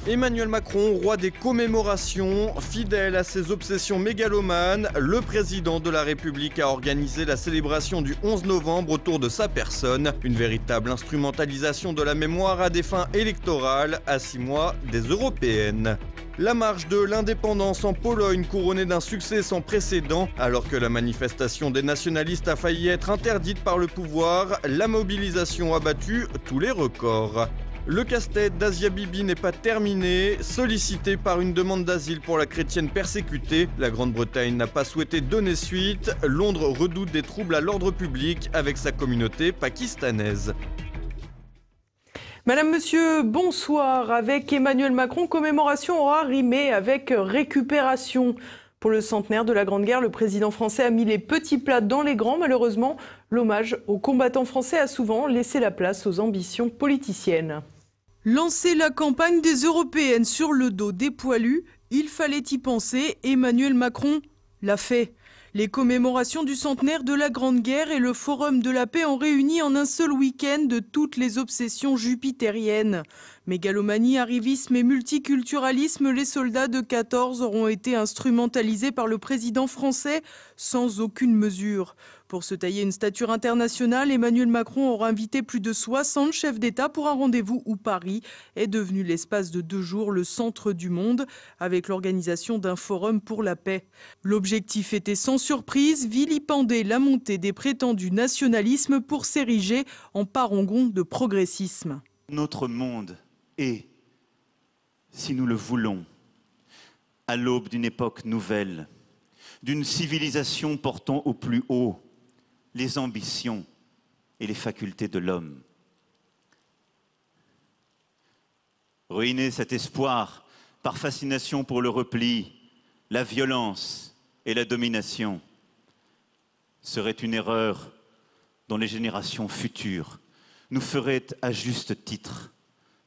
Emmanuel Macron, roi des commémorations, fidèle à ses obsessions mégalomanes, le président de la République a organisé la célébration du 11 novembre autour de sa personne. Une véritable instrumentalisation de la mémoire à des fins électorales à 6 mois des européennes. La marche de l'indépendance en Pologne couronnée d'un succès sans précédent. Alors que la manifestation des nationalistes a failli être interdite par le pouvoir, la mobilisation a battu tous les records. Le casse-tête d'Asia Bibi n'est pas terminé. Sollicité par une demande d'asile pour la chrétienne persécutée, la Grande-Bretagne n'a pas souhaité donner suite. Londres redoute des troubles à l'ordre public avec sa communauté pakistanaise. Madame, monsieur, bonsoir. Avec Emmanuel Macron, commémoration aura rimé avec récupération. Pour le centenaire de la Grande Guerre, le président français a mis les petits plats dans les grands. Malheureusement, l'hommage aux combattants français a souvent laissé la place aux ambitions politiciennes. Lancer la campagne des européennes sur le dos des poilus, il fallait y penser. Emmanuel Macron l'a fait. Les commémorations du centenaire de la Grande Guerre et le Forum de la paix ont réuni en un seul week-end de toutes les obsessions jupitériennes. Mégalomanie, arrivisme et multiculturalisme, les soldats de 14 auront été instrumentalisés par le président français sans aucune mesure. Pour se tailler une stature internationale, Emmanuel Macron aura invité plus de 60 chefs d'État pour un rendez-vous où Paris est devenu l'espace de 2 jours le centre du monde avec l'organisation d'un forum pour la paix. L'objectif était sans surprise, vilipender la montée des prétendus nationalismes pour s'ériger en parangon de progressisme. Notre monde est, si nous le voulons, à l'aube d'une époque nouvelle, d'une civilisation portant au plus haut les ambitions et les facultés de l'homme. Ruiner cet espoir par fascination pour le repli, la violence et la domination serait une erreur dont les générations futures nous feraient à juste titre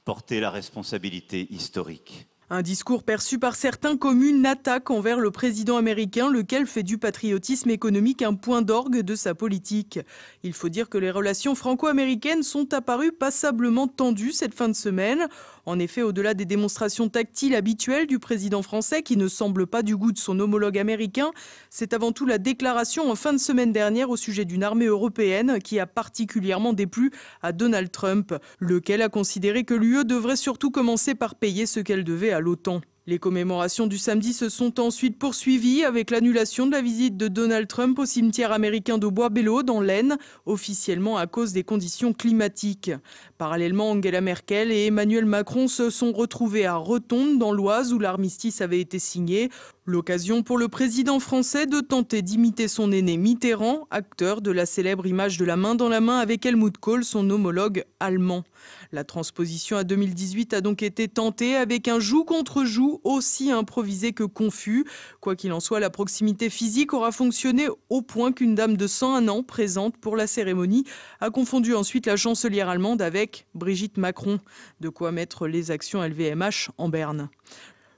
porter la responsabilité historique. Un discours perçu par certains comme une attaque envers le président américain, lequel fait du patriotisme économique un point d'orgue de sa politique. Il faut dire que les relations franco-américaines sont apparues passablement tendues cette fin de semaine. En effet, au-delà des démonstrations tactiles habituelles du président français, qui ne semble pas du goût de son homologue américain, c'est avant tout la déclaration en fin de semaine dernière au sujet d'une armée européenne qui a particulièrement déplu à Donald Trump, lequel a considéré que l'UE devrait surtout commencer par payer ce qu'elle devait à l'OTAN. Les commémorations du samedi se sont ensuite poursuivies avec l'annulation de la visite de Donald Trump au cimetière américain de Bois-Belleau dans l'Aisne, officiellement à cause des conditions climatiques. Parallèlement, Angela Merkel et Emmanuel Macron se sont retrouvés à Rotonde dans l'Oise où l'armistice avait été signé. L'occasion pour le président français de tenter d'imiter son aîné Mitterrand, acteur de la célèbre image de la main dans la main avec Helmut Kohl, son homologue allemand. La transposition à 2018 a donc été tentée avec un joug contre joug aussi improvisé que confus. Quoi qu'il en soit, la proximité physique aura fonctionné au point qu'une dame de 101 ans présente pour la cérémonie a confondu ensuite la chancelière allemande avec Brigitte Macron. De quoi mettre les actions LVMH en berne.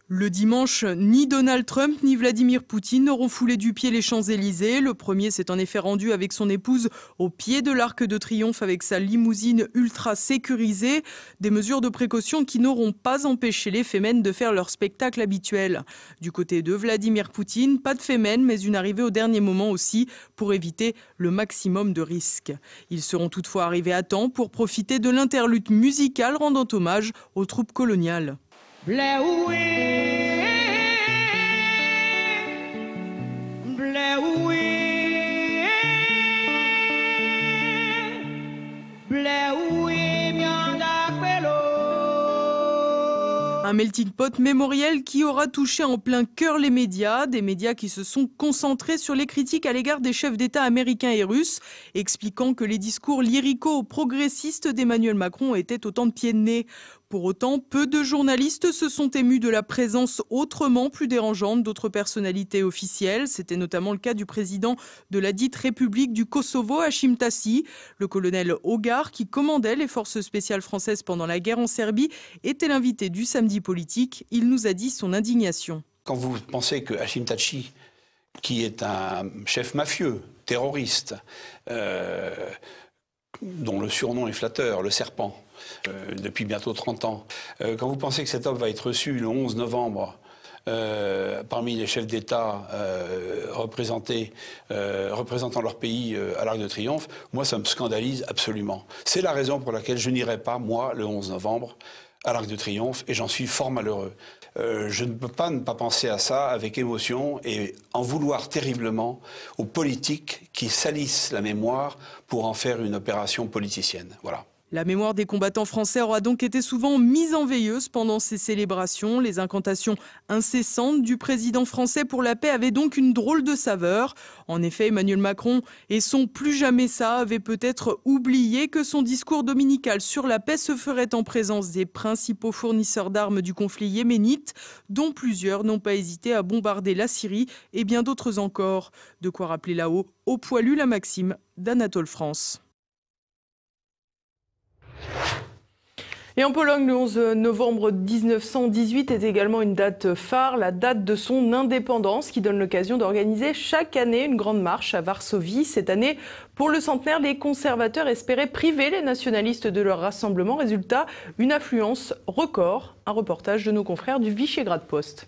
Le dimanche, ni Donald Trump ni Vladimir Poutine n'auront foulé du pied les Champs-Élysées. Le premier s'est en effet rendu avec son épouse au pied de l'Arc de Triomphe avec sa limousine ultra sécurisée. Des mesures de précaution qui n'auront pas empêché les Femen de faire leur spectacle habituel. Du côté de Vladimir Poutine, pas de Femen, mais une arrivée au dernier moment aussi pour éviter le maximum de risques. Ils seront toutefois arrivés à temps pour profiter de l'interlude musicale rendant hommage aux troupes coloniales. Un melting pot mémoriel qui aura touché en plein cœur les médias, des médias qui se sont concentrés sur les critiques à l'égard des chefs d'État américains et russes, expliquant que les discours lyrico-progressistes d'Emmanuel Macron étaient autant de pieds de nez. Pour autant, peu de journalistes se sont émus de la présence autrement plus dérangeante d'autres personnalités officielles. C'était notamment le cas du président de la dite République du Kosovo, Hashim Thaçi. Le colonel Hogar, qui commandait les forces spéciales françaises pendant la guerre en Serbie, était l'invité du samedi politique. Il nous a dit son indignation. Quand vous pensez que Hashim Thaçi, qui est un chef mafieux, terroriste, dont le surnom est flatteur, le serpent, depuis bientôt 30 ans. Quand vous pensez que cet homme va être reçu le 11 novembre parmi les chefs d'État représentant leur pays à l'Arc de Triomphe, moi ça me scandalise absolument. C'est la raison pour laquelle je n'irai pas, moi, le 11 novembre, à l'Arc de Triomphe, et j'en suis fort malheureux. Je ne peux pas ne pas penser à ça avec émotion et en vouloir terriblement aux politiques qui salissent la mémoire pour en faire une opération politicienne. Voilà. La mémoire des combattants français aura donc été souvent mise en veilleuse pendant ces célébrations. Les incantations incessantes du président français pour la paix avaient donc une drôle de saveur. En effet, Emmanuel Macron et son plus jamais ça avaient peut-être oublié que son discours dominical sur la paix se ferait en présence des principaux fournisseurs d'armes du conflit yéménite, dont plusieurs n'ont pas hésité à bombarder la Syrie et bien d'autres encore. De quoi rappeler là-haut au poilu la maxime d'Anatole France. Et en Pologne, le 11 novembre 1918 est également une date phare, la date de son indépendance, qui donne l'occasion d'organiser chaque année une grande marche à Varsovie. Cette année, pour le centenaire, les conservateurs espéraient priver les nationalistes de leur rassemblement. Résultat, une affluence record. Un reportage de nos confrères du Visegrad Post.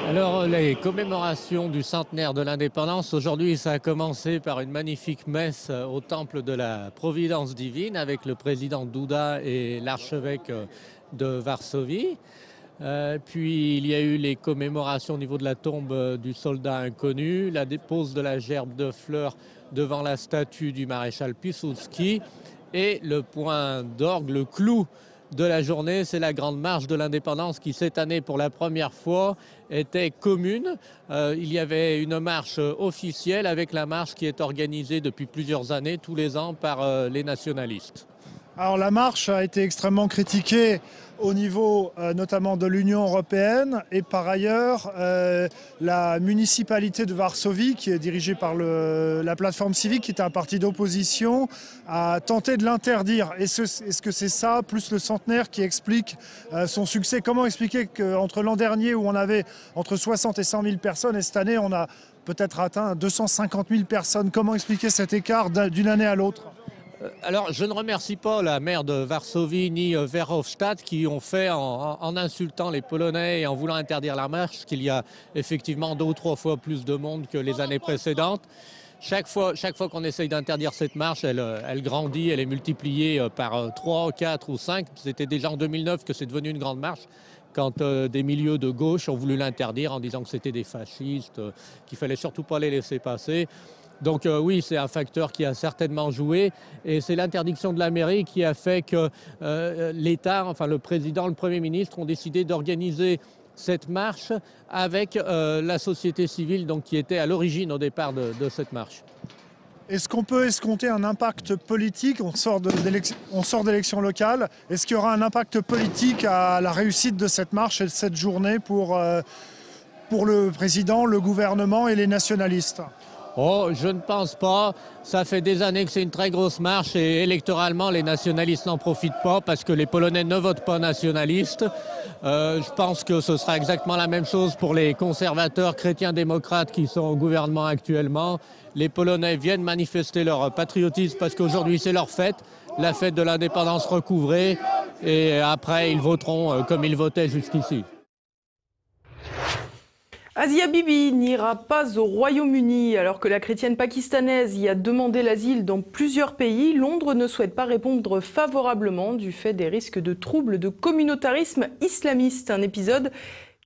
Alors, les commémorations du centenaire de l'indépendance, aujourd'hui, ça a commencé par une magnifique messe au temple de la Providence divine avec le président Duda et l'archevêque de Varsovie. Puis, il y a eu les commémorations au niveau de la tombe du soldat inconnu, la dépose de la gerbe de fleurs devant la statue du maréchal Piłsudski et le point d'orgue, le clou de la journée, c'est la grande marche de l'indépendance qui, cette année, pour la première fois, était commune. Il y avait une marche officielle avec la marche qui est organisée depuis plusieurs années, tous les ans, par les nationalistes. Alors la marche a été extrêmement critiquée au niveau notamment de l'Union européenne et par ailleurs la municipalité de Varsovie, qui est dirigée par la plateforme civique, qui est un parti d'opposition, a tenté de l'interdire. Est-ce que c'est ça, plus le centenaire, qui explique son succès? Comment expliquer qu'entre l'an dernier, où on avait entre 60 et 100 000 personnes, et cette année on a peut-être atteint 250 000 personnes? Comment expliquer cet écart d'une année à l'autre? Alors, je ne remercie pas la maire de Varsovie ni Verhofstadt qui ont fait, en insultant les Polonais et en voulant interdire la marche, qu'il y a effectivement 2 ou 3 fois plus de monde que les années précédentes. Chaque fois qu'on essaye d'interdire cette marche, elle grandit, elle est multipliée par 3, 4 ou 5. C'était déjà en 2009 que c'est devenu une grande marche, quand des milieux de gauche ont voulu l'interdire en disant que c'était des fascistes, qu'il fallait surtout pas les laisser passer. Donc oui, c'est un facteur qui a certainement joué et c'est l'interdiction de la mairie qui a fait que l'État, enfin le président, le Premier ministre ont décidé d'organiser cette marche avec la société civile donc, qui était à l'origine au départ de cette marche. Est-ce qu'on peut escompter un impact politique? On sort d'élections locales. Est-ce qu'il y aura un impact politique à la réussite de cette marche et de cette journée pour le président, le gouvernement et les nationalistes? Oh, je ne pense pas. Ça fait des années que c'est une très grosse marche et électoralement, les nationalistes n'en profitent pas parce que les Polonais ne votent pas nationalistes. Je pense que ce sera exactement la même chose pour les conservateurs chrétiens-démocrates qui sont au gouvernement actuellement. Les Polonais viennent manifester leur patriotisme parce qu'aujourd'hui, c'est leur fête, la fête de l'indépendance recouvrée. Et après, ils voteront comme ils votaient jusqu'ici. Asia Bibi n'ira pas au Royaume-Uni. Alors que la chrétienne pakistanaise y a demandé l'asile dans plusieurs pays, Londres ne souhaite pas répondre favorablement du fait des risques de troubles de communautarisme islamiste. Un épisode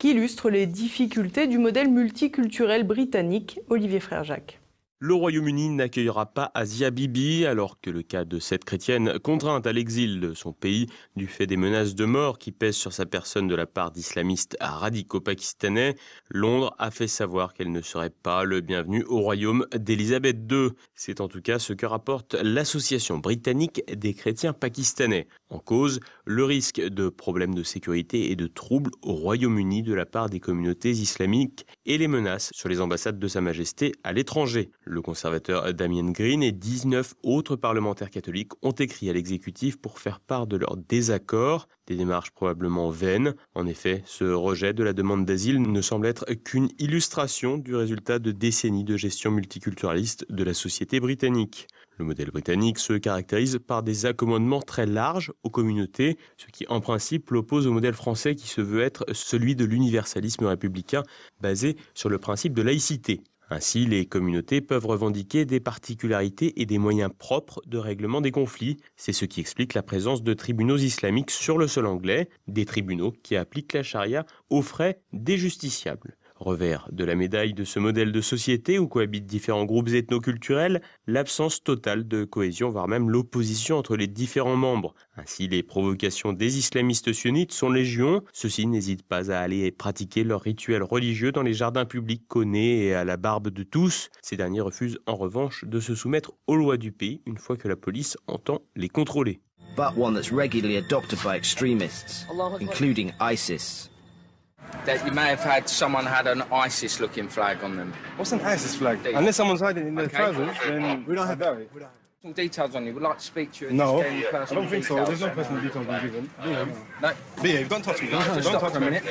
qui illustre les difficultés du modèle multiculturel britannique. Olivier Frère-Jacques. Le Royaume-Uni n'accueillera pas Asia Bibi, alors que le cas de cette chrétienne contrainte à l'exil de son pays du fait des menaces de mort qui pèsent sur sa personne de la part d'islamistes radicaux pakistanais. Londres a fait savoir qu'elle ne serait pas le bienvenu au royaume d'Elisabeth II. C'est en tout cas ce que rapporte l'Association britannique des chrétiens pakistanais. En cause, le risque de problèmes de sécurité et de troubles au Royaume-Uni de la part des communautés islamiques et les menaces sur les ambassades de Sa Majesté à l'étranger. Le conservateur Damien Green et 19 autres parlementaires catholiques ont écrit à l'exécutif pour faire part de leur désaccord, des démarches probablement vaines. En effet, ce rejet de la demande d'asile ne semble être qu'une illustration du résultat de décennies de gestion multiculturaliste de la société britannique. Le modèle britannique se caractérise par des accommodements très larges aux communautés, ce qui en principe l'oppose au modèle français qui se veut être celui de l'universalisme républicain basé sur le principe de laïcité. Ainsi, les communautés peuvent revendiquer des particularités et des moyens propres de règlement des conflits. C'est ce qui explique la présence de tribunaux islamiques sur le sol anglais, des tribunaux qui appliquent la charia aux frais des justiciables. Revers de la médaille de ce modèle de société où cohabitent différents groupes ethnoculturels, l'absence totale de cohésion, voire même l'opposition entre les différents membres. Ainsi, les provocations des islamistes sunnites sont légion. Ceux-ci n'hésitent pas à aller pratiquer leurs rituels religieux dans les jardins publics connés et à la barbe de tous. Ces derniers refusent en revanche de se soumettre aux lois du pays une fois que la police entend les contrôler. But one that's regularly adopted by extremists, including ISIS. That you may have had someone had an ISIS-looking flag on them. What's an ISIS flag? Unless someone's hiding in their trousers, then we don't have that. Some details on you. We'd like to speak to you. And No, just gain your I personal don't think so. details. There's no personal details being given. No. Behave, don't touch me. Don't Stop touch for a me. minute.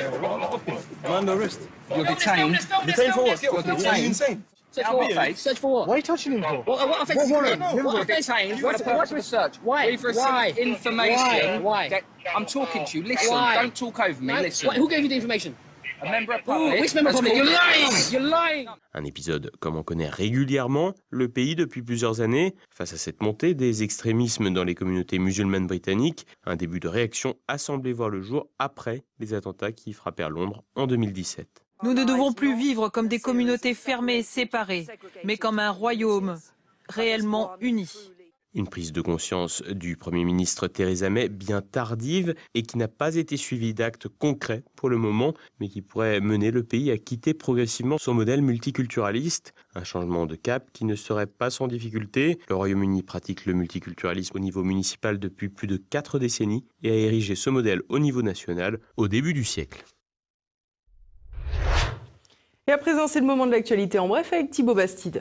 I'm under arrest. You're detained. Detained for what? You're Are you detained. insane? Search for what, face? Search for what? Why are you touching him for? What offence? What What detained? What purpose of search? Why? We've received information. Why? That I'm talking to you. Listen. Why? Don't talk over me. Listen. Who gave you the information? A member of public. Which member of has public? You're called- lying! You're lying! Un épisode comme on connaît régulièrement le pays depuis plusieurs années. Face à cette montée des extrémismes dans les communautés musulmanes britanniques, un début de réaction a semblé voir le jour après les attentats qui frappèrent Londres en 2017. Nous ne devons plus vivre comme des communautés fermées et séparées, mais comme un royaume réellement uni. Une prise de conscience du Premier ministre Theresa May bien tardive et qui n'a pas été suivie d'actes concrets pour le moment, mais qui pourrait mener le pays à quitter progressivement son modèle multiculturaliste. Un changement de cap qui ne serait pas sans difficulté. Le Royaume-Uni pratique le multiculturalisme au niveau municipal depuis plus de 4 décennies et a érigé ce modèle au niveau national au début du siècle. Et à présent, c'est le moment de l'actualité en bref avec Thibaut Bastide.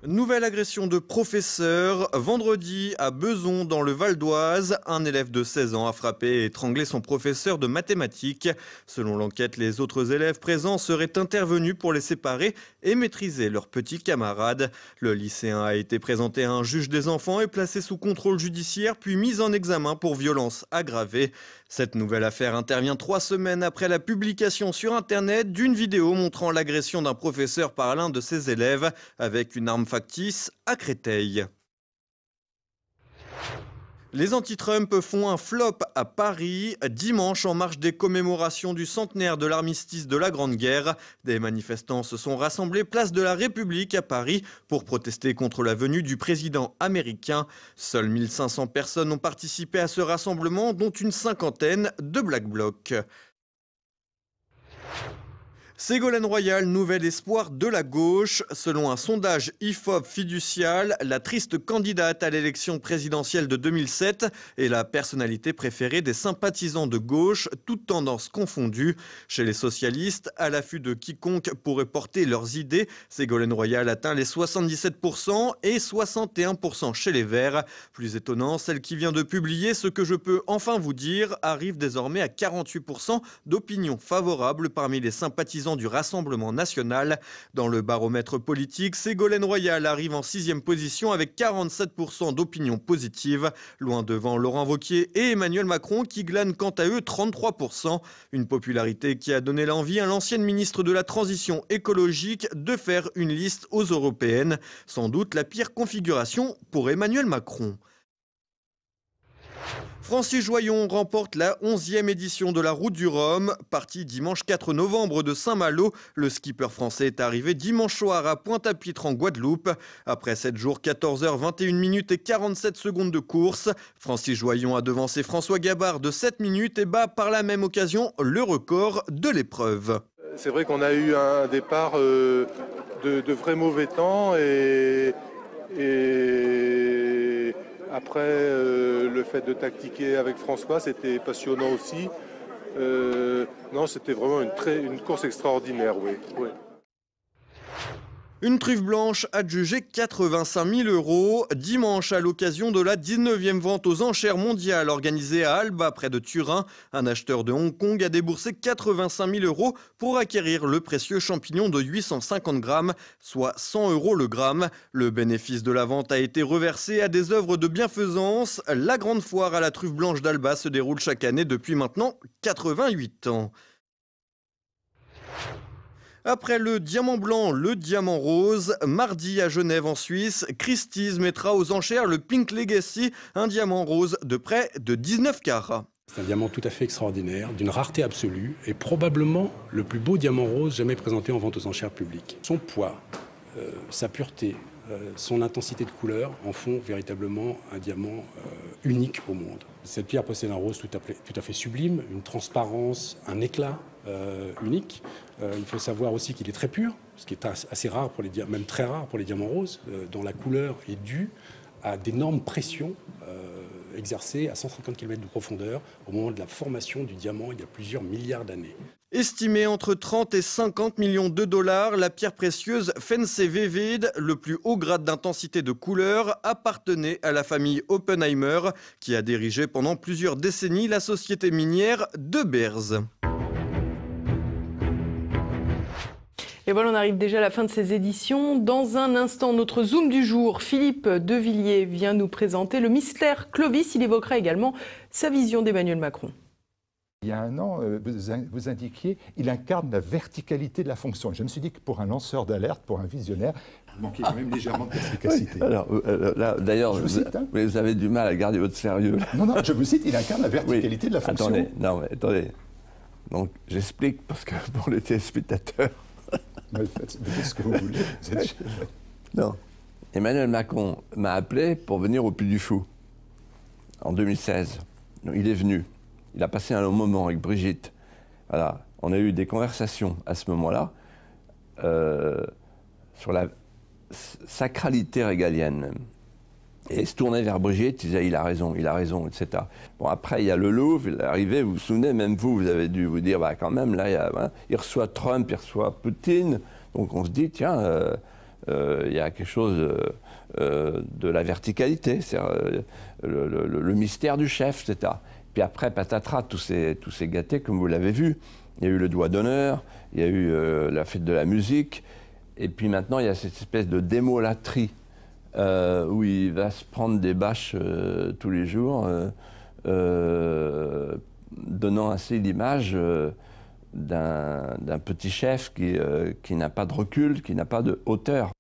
Nouvelle agression de professeur. Vendredi, à Bezons, dans le Val d'Oise, un élève de 16 ans a frappé et étranglé son professeur de mathématiques. Selon l'enquête, les autres élèves présents seraient intervenus pour les séparer et maîtriser leurs petits camarades. Le lycéen a été présenté à un juge des enfants et placé sous contrôle judiciaire, puis mis en examen pour violence aggravée. Cette nouvelle affaire intervient 3 semaines après la publication sur Internet d'une vidéo montrant l'agression d'un professeur par l'un de ses élèves avec une arme factice à Créteil. Les anti-Trump font un flop à Paris. Dimanche, en marge des commémorations du centenaire de l'armistice de la Grande Guerre, des manifestants se sont rassemblés place de la République à Paris pour protester contre la venue du président américain. Seules 1500 personnes ont participé à ce rassemblement, dont une cinquantaine de Black Bloc. Ségolène Royal, nouvel espoir de la gauche. Selon un sondage IFOP fiducial, la triste candidate à l'élection présidentielle de 2007 est la personnalité préférée des sympathisants de gauche, toutes tendances confondues. Chez les socialistes, à l'affût de quiconque pourrait porter leurs idées, Ségolène Royal atteint les 77% et 61% chez les Verts. Plus étonnant, celle qui vient de publier Ce que je peux enfin vous dire arrive désormais à 48% d'opinions favorables parmi les sympathisants du Rassemblement national. Dans le baromètre politique, Ségolène Royal arrive en 6e position avec 47% d'opinions positives, loin devant Laurent Wauquiez et Emmanuel Macron qui glanent quant à eux 33%. Une popularité qui a donné l'envie à l'ancienne ministre de la Transition écologique de faire une liste aux européennes. Sans doute la pire configuration pour Emmanuel Macron. Francis Joyon remporte la 11e édition de la Route du Rhum. Parti dimanche 4 novembre de Saint-Malo, le skipper français est arrivé dimanche soir à Pointe-à-Pitre en Guadeloupe. Après 7 jours, 14h, 21 minutes et 47 secondes de course, Francis Joyon a devancé François Gabard de 7 minutes et bat par la même occasion le record de l'épreuve. C'est vrai qu'on a eu un départ de vrai mauvais temps et après, le fait de tactiquer avec François, c'était passionnant aussi. Non, c'était vraiment une course extraordinaire, oui. Une truffe blanche adjugée 85 000 € dimanche à l'occasion de la 19e vente aux enchères mondiales organisée à Alba près de Turin. Un acheteur de Hong Kong a déboursé 85 000 € pour acquérir le précieux champignon de 850 grammes, soit 100 € le gramme. Le bénéfice de la vente a été reversé à des œuvres de bienfaisance. La grande foire à la truffe blanche d'Alba se déroule chaque année depuis maintenant 88 ans. Après le diamant blanc, le diamant rose, mardi à Genève en Suisse, Christie's mettra aux enchères le Pink Legacy, un diamant rose de près de 19 carats. C'est un diamant tout à fait extraordinaire, d'une rareté absolue et probablement le plus beau diamant rose jamais présenté en vente aux enchères publiques. Son poids, sa pureté, son intensité de couleur en font véritablement un diamant unique au monde. Cette pierre possède un rose tout à fait sublime, une transparence, un éclat unique. Il faut savoir aussi qu'il est très pur, ce qui est assez rare pour les même très rare pour les diamants roses, dont la couleur est due à d'énormes pressions exercées à 150 km de profondeur au moment de la formation du diamant il y a plusieurs milliards d'années. Estimée entre 30 et 50 millions de dollars, la pierre précieuse Fense Vivid, le plus haut grade d'intensité de couleur, appartenait à la famille Oppenheimer, qui a dirigé pendant plusieurs décennies la société minière de Beers. Et voilà, on arrive déjà à la fin de ces éditions. Dans un instant, notre Zoom du jour, Philippe Devilliers vient nous présenter le mystère Clovis. Il évoquera également sa vision d'Emmanuel Macron. Il y a un an, vous indiquiez, il incarne la verticalité de la fonction. Je me suis dit que pour un lanceur d'alerte, pour un visionnaire, il manquait quand même légèrement de perspicacité. Alors, là, d'ailleurs, vous avez du mal à garder votre sérieux. Non, je vous cite, il incarne la verticalité de la fonction. Attendez. Donc, j'explique, parce que pour les téléspectateurs... Faites ce que vous voulez. Non. Emmanuel Macron m'a appelé pour venir au Puy du Fou, en 2016. Donc, il est venu. Il a passé un long moment avec Brigitte. Voilà. On a eu des conversations à ce moment-là sur la sacralité régalienne. Et il se tournait vers Brigitte, il disait il a raison, etc. Bon, après, il y a le Louvre, il est arrivé, vous vous souvenez, même vous avez dû vous dire, quand même, là, il reçoit Trump, il reçoit Poutine. Donc on se dit, tiens, il y a quelque chose de la verticalité, c'est le mystère du chef, etc. Puis après, patatras, tous ces gâtés, comme vous l'avez vu. Il y a eu le doigt d'honneur, il y a eu la fête de la musique, et puis maintenant, il y a cette espèce de démolatrie où il va se prendre des bâches tous les jours, donnant ainsi l'image d'un petit chef qui n'a pas de recul, qui n'a pas de hauteur.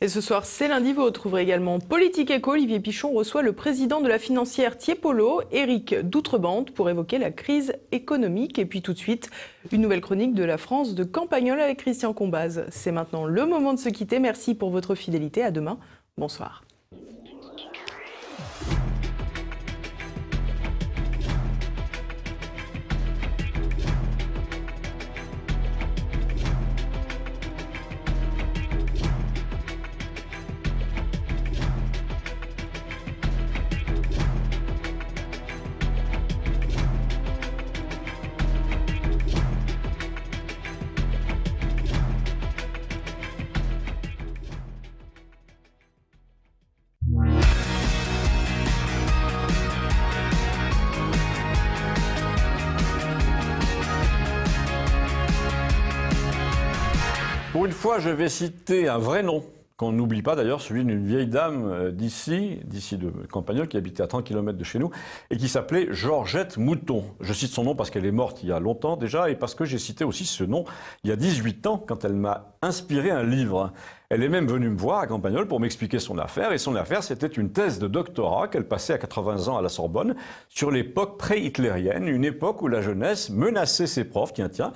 Et ce soir, c'est lundi, vous retrouverez également Politique Éco. Olivier Pichon reçoit le président de la financière Tiepolo, Éric Doutrebente, pour évoquer la crise économique. Et puis tout de suite, une nouvelle chronique de la France de Campagnol avec Christian Combaz. C'est maintenant le moment de se quitter. Merci pour votre fidélité. À demain. Bonsoir. Pour une fois, je vais citer un vrai nom, qu'on n'oublie pas d'ailleurs, celui d'une vieille dame d'ici de Campagnol, qui habitait à 30 km de chez nous, et qui s'appelait Georgette Mouton. Je cite son nom parce qu'elle est morte il y a longtemps déjà, et parce que j'ai cité aussi ce nom il y a 18 ans, quand elle m'a inspiré un livre. Elle est même venue me voir à Campagnol pour m'expliquer son affaire, et son affaire, c'était une thèse de doctorat qu'elle passait à 80 ans à la Sorbonne, sur l'époque pré-hitlérienne, une époque où la jeunesse menaçait ses profs, tiens,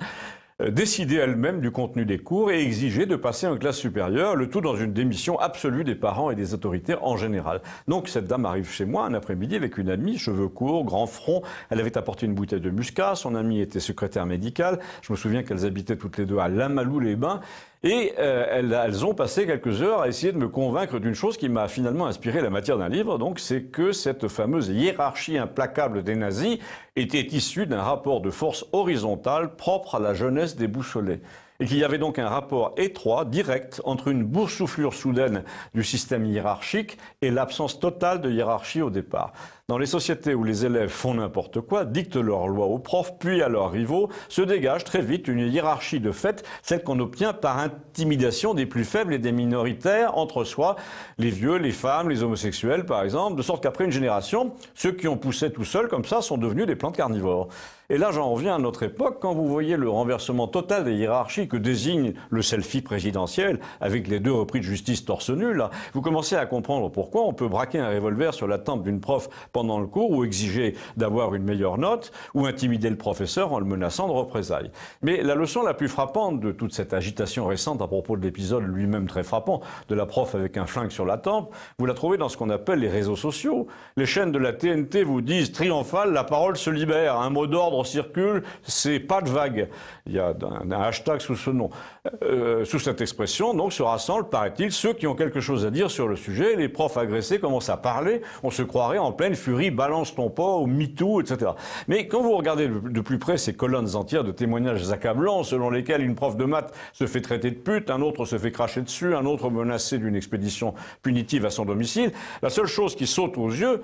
décider elle-même du contenu des cours et exiger de passer en classe supérieure, le tout dans une démission absolue des parents et des autorités en général. Donc cette dame arrive chez moi un après-midi avec une amie, cheveux courts, grand front, elle avait apporté une bouteille de muscat, son amie était secrétaire médicale, je me souviens qu'elles habitaient toutes les deux à Lamalou-les-Bains, Et elles ont passé quelques heures à essayer de me convaincre d'une chose qui m'a finalement inspiré la matière d'un livre, donc c'est que cette fameuse hiérarchie implacable des nazis était issue d'un rapport de force horizontale propre à la jeunesse déboussolée. Et qu'il y avait donc un rapport étroit, direct, entre une boursouflure soudaine du système hiérarchique et l'absence totale de hiérarchie au départ. Dans les sociétés où les élèves font n'importe quoi, dictent leurs lois aux profs, puis à leurs rivaux, se dégage très vite une hiérarchie de fait, celle qu'on obtient par intimidation des plus faibles et des minoritaires entre soi, les vieux, les femmes, les homosexuels par exemple, de sorte qu'après une génération, ceux qui ont poussé tout seuls comme ça sont devenus des plantes carnivores. Et là, j'en reviens à notre époque, quand vous voyez le renversement total des hiérarchies que désigne le selfie présidentiel, avec les 2 repris de justice torse nu, là, vous commencez à comprendre pourquoi on peut braquer un revolver sur la tempe d'une prof pendant le cours, ou exiger d'avoir une meilleure note, ou intimider le professeur en le menaçant de représailles. Mais la leçon la plus frappante de toute cette agitation récente à propos de l'épisode lui-même très frappant de la prof avec un flingue sur la tempe, vous la trouvez dans ce qu'on appelle les réseaux sociaux. Les chaînes de la TNT vous disent triomphal, la parole se libère, un mot d'ordre circule, c'est pas de vague. Il y a un hashtag sous ce nom. Sous cette expression, donc, se rassemblent, paraît-il, ceux qui ont quelque chose à dire sur le sujet. Les profs agressés commencent à parler, on se croirait en pleine furie, balance ton pas, au MeToo, etc. Mais quand vous regardez de plus près ces colonnes entières de témoignages accablants, selon lesquels une prof de maths se fait traiter de pute, un autre se fait cracher dessus, un autre menacé d'une expédition punitive à son domicile, la seule chose qui saute aux yeux,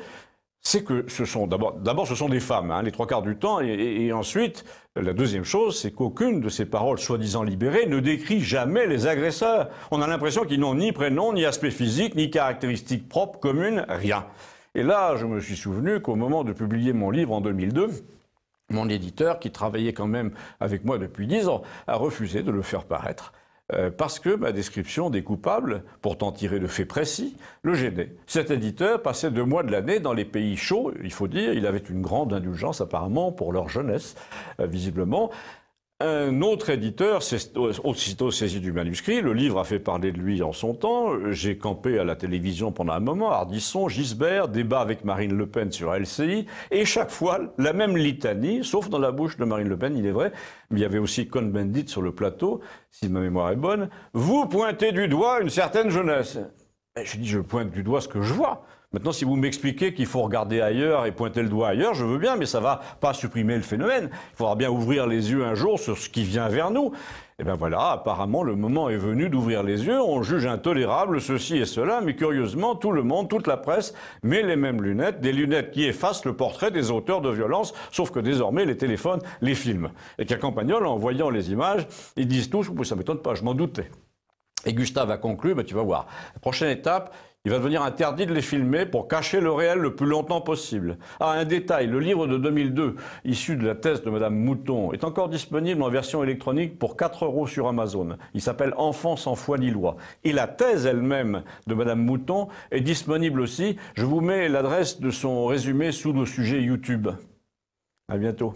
c'est que ce sont d'abord ce sont des femmes, hein, les 3/4 du temps, et ensuite, la deuxième chose, c'est qu'aucune de ces paroles soi-disant libérées ne décrit jamais les agresseurs. On a l'impression qu'ils n'ont ni prénom, ni aspect physique, ni caractéristiques propres, communes, rien. Et là, je me suis souvenu qu'au moment de publier mon livre en 2002, mon éditeur, qui travaillait quand même avec moi depuis 10 ans, a refusé de le faire paraître. Parce que ma description des coupables, pourtant tirée de faits précis, le gênait. Cet éditeur passait 2 mois de l'année dans les pays chauds, il faut dire, il avait une grande indulgence apparemment pour leur jeunesse, visiblement. Un autre éditeur s'est aussitôt saisi du manuscrit, le livre a fait parler de lui en son temps, j'ai campé à la télévision pendant un moment, Ardisson, Gisbert, débat avec Marine Le Pen sur LCI, et chaque fois, la même litanie, sauf dans la bouche de Marine Le Pen, il est vrai, mais il y avait aussi Cohn-Bendit sur le plateau, si ma mémoire est bonne, vous pointez du doigt une certaine jeunesse. Et je dis, je pointe du doigt ce que je vois. Maintenant, si vous m'expliquez qu'il faut regarder ailleurs et pointer le doigt ailleurs, je veux bien, mais ça ne va pas supprimer le phénomène. Il faudra bien ouvrir les yeux un jour sur ce qui vient vers nous. Et bien voilà, apparemment, le moment est venu d'ouvrir les yeux. On juge intolérable ceci et cela, mais curieusement, tout le monde, toute la presse met les mêmes lunettes, des lunettes qui effacent le portrait des auteurs de violence, sauf que désormais, les téléphones les filment. Et qu'à Campagnol, en voyant les images, ils disent tous, ça ne m'étonne pas, je m'en doutais. Et Gustave a conclu, tu vas voir, la prochaine étape, il va devenir interdit de les filmer pour cacher le réel le plus longtemps possible. Ah, un détail, le livre de 2002, issu de la thèse de Madame Mouton, est encore disponible en version électronique pour 4 € sur Amazon. Il s'appelle « Enfants sans foi ni loi ». Et la thèse elle-même de Madame Mouton est disponible aussi. Je vous mets l'adresse de son résumé sous le sujet YouTube. À bientôt.